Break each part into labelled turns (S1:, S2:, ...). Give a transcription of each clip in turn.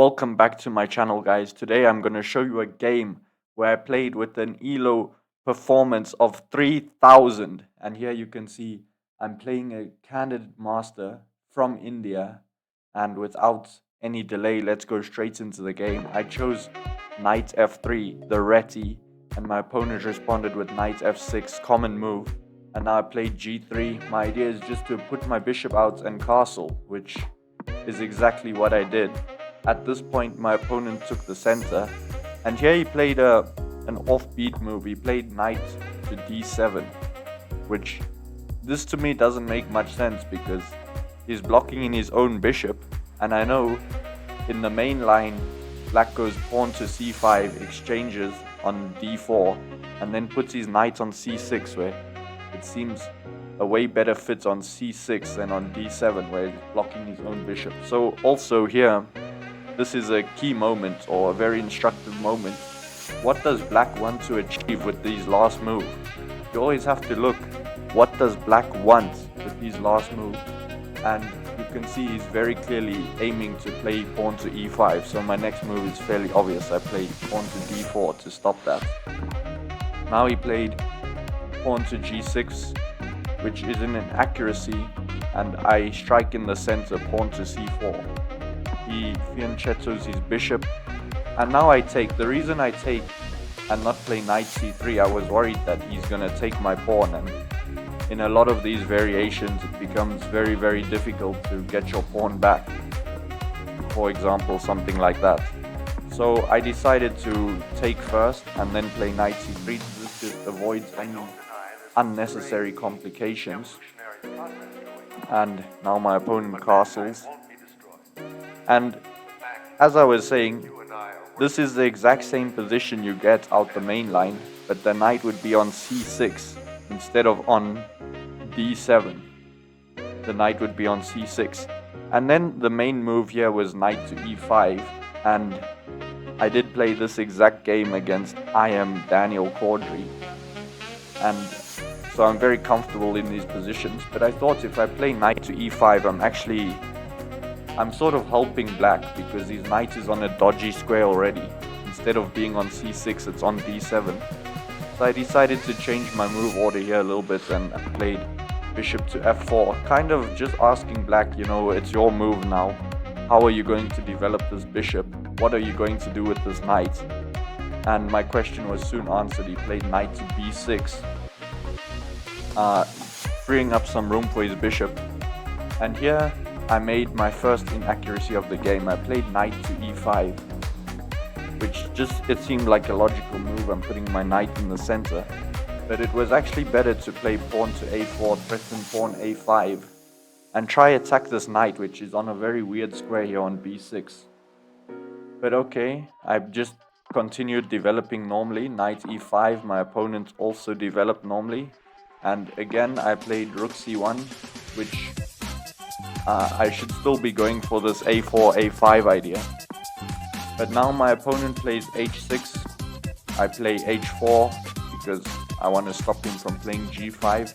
S1: Welcome back to my channel, guys. Today I'm going to show you a game where I played with an ELO performance of 3000. And here you can see I'm playing a candidate master from India. And without any delay, let's go straight into the game. I chose knight f3, the reti, and my opponent responded with knight f6, common move. And now I played g3. My idea is just to put my bishop out and castle, which is exactly what I did. At this point, my opponent took the center, and here he played an offbeat move. He played knight to d7, which this to me doesn't make much sense because he's blocking in his own bishop, and I know in the main line, black goes pawn to c5, exchanges on d4, and then puts his knight on c6, where it seems a way better fit on c6 than on d7, where he's blocking his own bishop. So also here, this is a key moment or a very instructive moment. What does black want to achieve with these last moves? You always have to look, what does black want with these last moves? And you can see he's very clearly aiming to play pawn to e5. So my next move is fairly obvious. I play pawn to d4 to stop that. Now he played pawn to g6, which is an inaccuracy, and I strike in the center, pawn to c4. He fianchettos his bishop, and now I take. The reason I take and not play knight c3, I was worried that he's gonna take my pawn, and in a lot of these variations it becomes very difficult to get your pawn back. For example, something like that. So I decided to take first and then play knight c3. This just avoids any unnecessary complications. And now my opponent castles. And as I was saying, this is the exact same position you get out the main line, but the knight would be on c6 instead of on d7. The knight would be on c6. And then the main move here was knight to e5, and I did play this exact game against I am Daniel Caudry, and so I'm very comfortable in these positions. But I thought if I play knight to e5, I'm sort of helping black because his knight is on a dodgy square already. Instead of being on c6, it's on d7. So I decided to change my move order here a little bit, and I played bishop to f4, kind of just asking black, it's your move now. How are you going to develop this bishop? What are you going to do with this knight? And my question was soon answered. He played knight to b6, freeing up some room for his bishop. And here I made my first inaccuracy of the game. I played knight to e5, which it seemed like a logical move. I'm putting my knight in the center, but it was actually better to play pawn to a4, threaten pawn a5, and try attack this knight, which is on a very weird square here on b6. But okay, I've just continued developing normally. Knight e5, my opponent also developed normally, and again I played rook c1, which I should still be going for this a4, a5 idea. But now my opponent plays h6, I play h4 because I want to stop him from playing g5.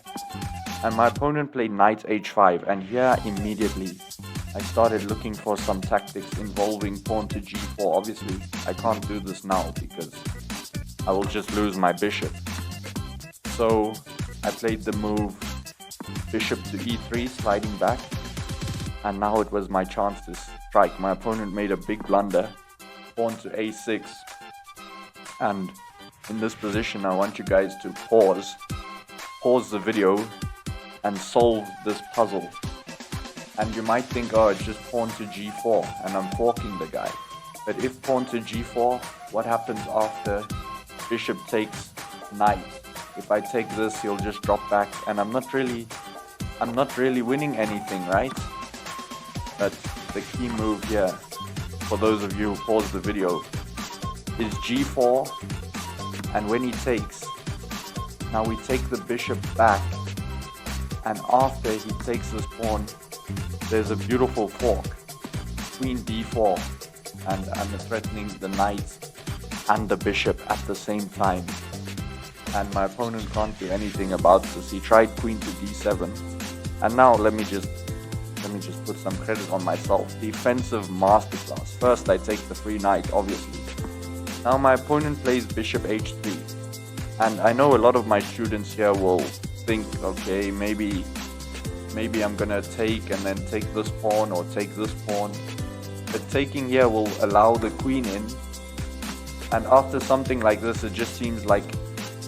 S1: And my opponent played knight h5, and here immediately I started looking for some tactics involving pawn to g4. Obviously I can't do this now because I will just lose my bishop. So I played the move bishop to e3, sliding back. And now it was my chance to strike. My opponent made a big blunder, pawn to a6. And in this position, I want you guys to pause the video and solve this puzzle. And you might think, oh, it's just pawn to g4 and I'm forking the guy. But if pawn to g4, what happens after bishop takes knight? If I take this, he'll just drop back, and I'm not really winning anything, right? But the key move here, for those of you who paused the video, is g4, and when he takes, now we take the bishop back, and after he takes this pawn, there's a beautiful fork, queen d4, and I'm threatening the knight and the bishop at the same time. And my opponent can't do anything about this. He tried queen to d7, and now let me just let me just put some credit on myself. Defensive masterclass. First I take the free knight, obviously. Now my opponent plays bishop h3. And I know a lot of my students here will think, okay, maybe I'm gonna take and then take this pawn or take this pawn. But taking here will allow the queen in. And after something like this, it just seems like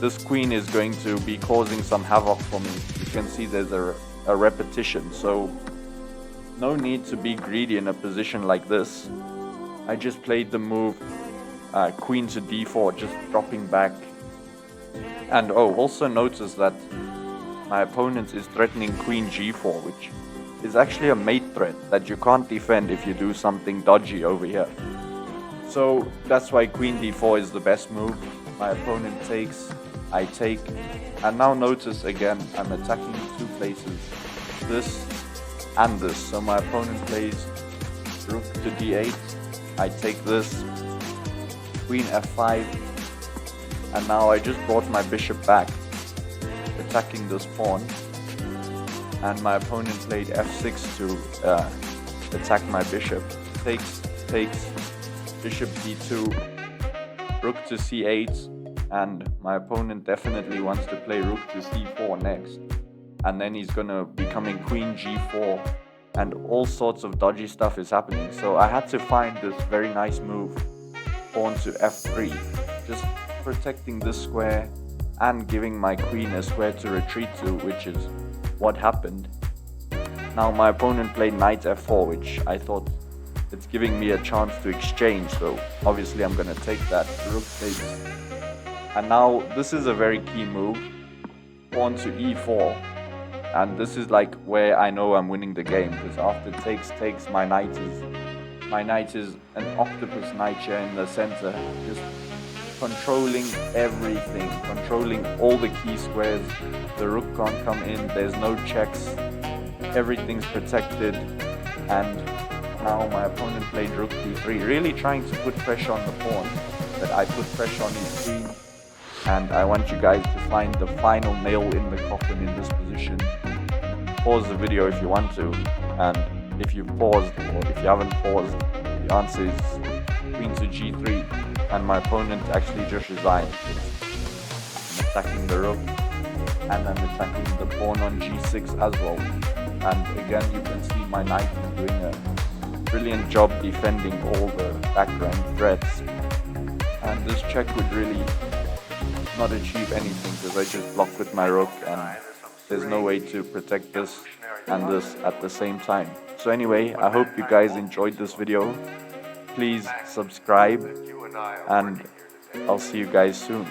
S1: this queen is going to be causing some havoc for me. You can see there's a repetition, so no need to be greedy in a position like this. I just played the move queen to d4, just dropping back. And also notice that my opponent is threatening queen g4, which is actually a mate threat that you can't defend if you do something dodgy over here. So that's why queen d4 is the best move. My opponent takes, I take, and now notice again I'm attacking two places, this and this. So my opponent plays rook to d8, I take this, queen f5, and now I just brought my bishop back, attacking this pawn, and my opponent played f6 to attack my bishop. Takes, bishop d2, rook to c8, and my opponent definitely wants to play rook to c4 next, and then he's gonna be coming queen g4, and all sorts of dodgy stuff is happening. So I had to find this very nice move, pawn to f3, just protecting this square and giving my queen a square to retreat to, which is what happened. Now my opponent played knight f4, which I thought it's giving me a chance to exchange, so obviously I'm gonna take that. Rook takes, and now this is a very key move, pawn to e4, and this is like where I know I'm winning the game, because after takes, my knight is an octopus knight here in the center, just controlling everything, controlling all the key squares. The rook can't come in, there's no checks, everything's protected. And now my opponent played rook d3, really trying to put pressure on the pawn, but I put pressure on his queen. And I want you guys to find the final nail in the coffin in this position. Pause the video if you want to, and if you've paused, or if you haven't paused, the answer is queen to g3, and my opponent actually just resigned. I'm attacking the rook, and I'm attacking the pawn on g6 as well. And again, you can see my knight is doing a brilliant job defending all the background threats. And this check would really not achieve anything, because I just block with my rook, and there's no way to protect this and this at the same time. So anyway, I hope you guys enjoyed this video. Please subscribe, and I'll see you guys soon.